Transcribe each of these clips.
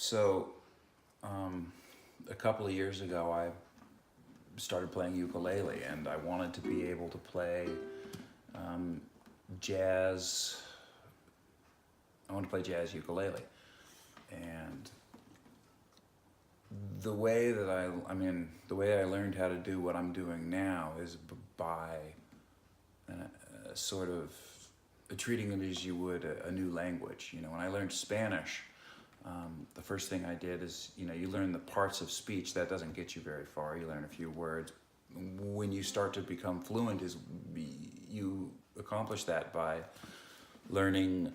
So, a couple of years ago, I started playing ukulele, and I wanted to be able to play jazz. I want to play jazz ukulele, and the way that the way I learned how to do what I'm doing now is by sort of treating it as you would a new language. You know, when I learned Spanish, the first thing I did is, you learn the parts of speech. That doesn't get you very far. You learn a few words. When you start to become fluent, you accomplish that by learning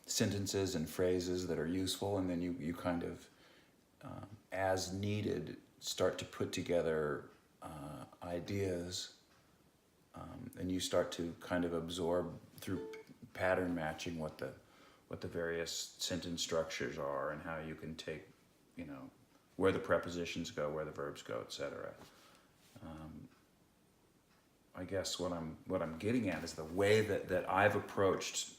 sentences and phrases that are useful, and then you kind of, as needed, start to put together ideas, and you start to kind of absorb through pattern matching what the various sentence structures are, and how you can take, where the prepositions go, where the verbs go, etc. I guess what I'm getting at is the way that I've approached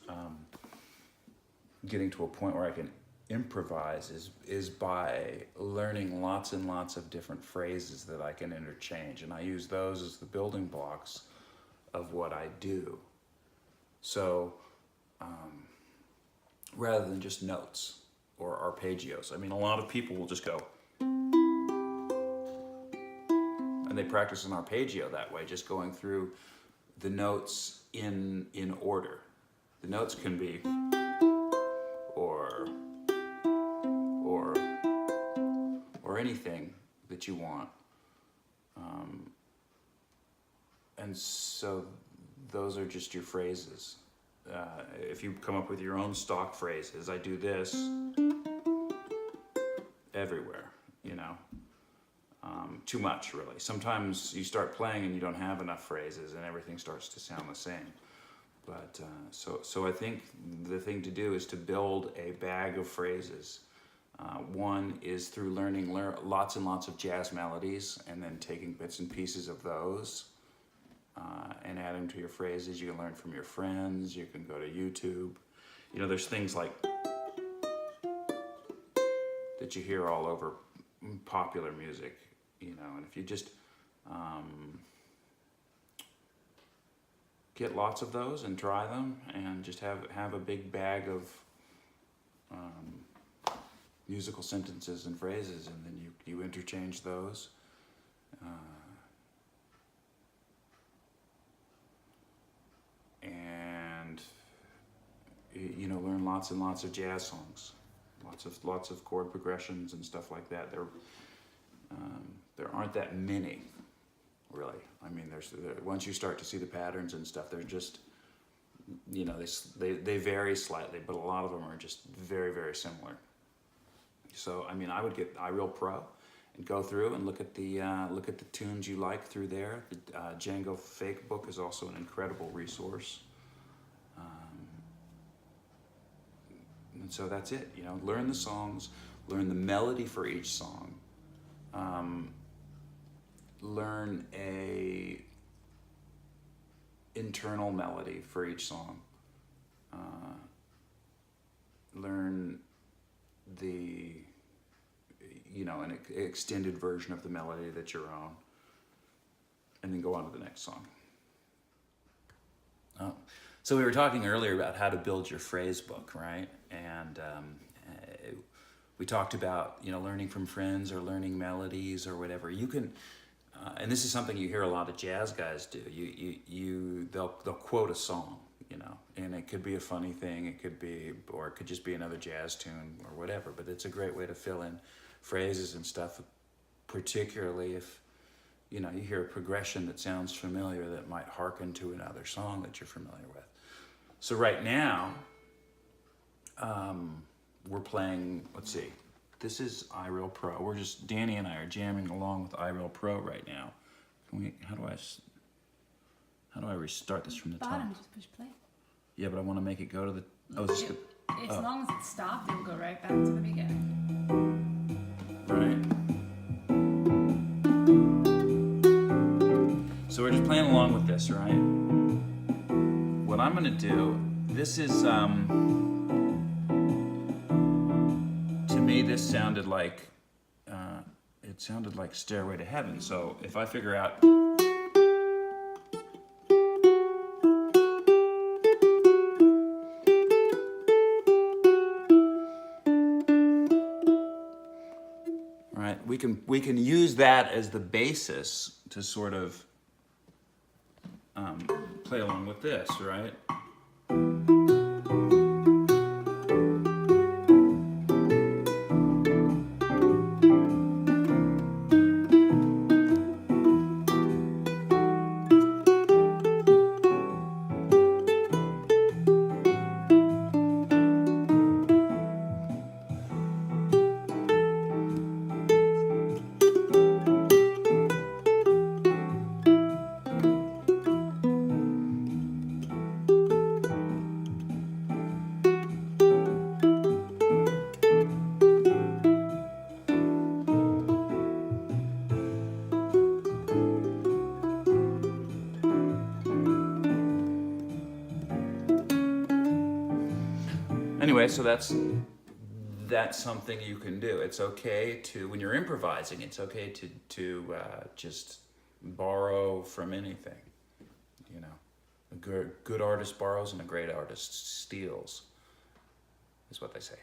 getting to a point where I can improvise is by learning lots and lots of different phrases that I can interchange, and I use those as the building blocks of what I do. So rather than just notes or arpeggios, a lot of people will just go, and they practice an arpeggio that way, just going through the notes in order. The notes can be or anything that you want, and so those are just your phrases. If you come up with your own stock phrases, I do this everywhere, too much really. Sometimes you start playing and you don't have enough phrases and everything starts to sound the same. But so I think the thing to do is to build a bag of phrases. One is through learning lots and lots of jazz melodies, and then taking bits and pieces of those and add them to your phrases. You can learn from your friends. You can go to YouTube. There's things like that you hear all over popular music. And if you just get lots of those and try them, and just have a big bag of musical sentences and phrases, and then you interchange those. And learn lots and lots of jazz songs, lots of chord progressions and stuff like that. There aren't that many, really. Once you start to see the patterns and stuff, they're just, they vary slightly, but a lot of them are just very, very similar. So I would get iReal Pro and go through and look at the tunes you like through there. The Django Fake book is also an incredible resource. And so that's it. Learn the songs, learn the melody for each song, learn a internal melody for each song, learn an extended version of the melody that's your own, and then go on to the next song. So we were talking earlier about how to build your phrase book, right? And we talked about learning from friends or learning melodies or whatever. You can, and this is something you hear a lot of jazz guys do. They'll quote a song, and it could be a funny thing. It could just be another jazz tune or whatever. But it's a great way to fill in phrases and stuff, particularly if you hear a progression that sounds familiar that might harken to another song that you're familiar with. So right now, we're playing, let's see, this is iReal Pro. Dani and I are jamming along with iReal Pro right now. How do I restart this from the top? Bottom, just push play. Yeah, but I want to make it go to the, As long as it's stopped, it'll go right back to the beginning. Right. So we're just playing along with this, right? What I'm gonna do, this is, to me, this sounded like Stairway to Heaven. So if I figure out, right, we can use that as the basis to sort of play along with this, right? Anyway, so that's something you can do. It's okay to, when you're improvising, it's okay to just borrow from anything. You know, a good artist borrows and a great artist steals, is what they say.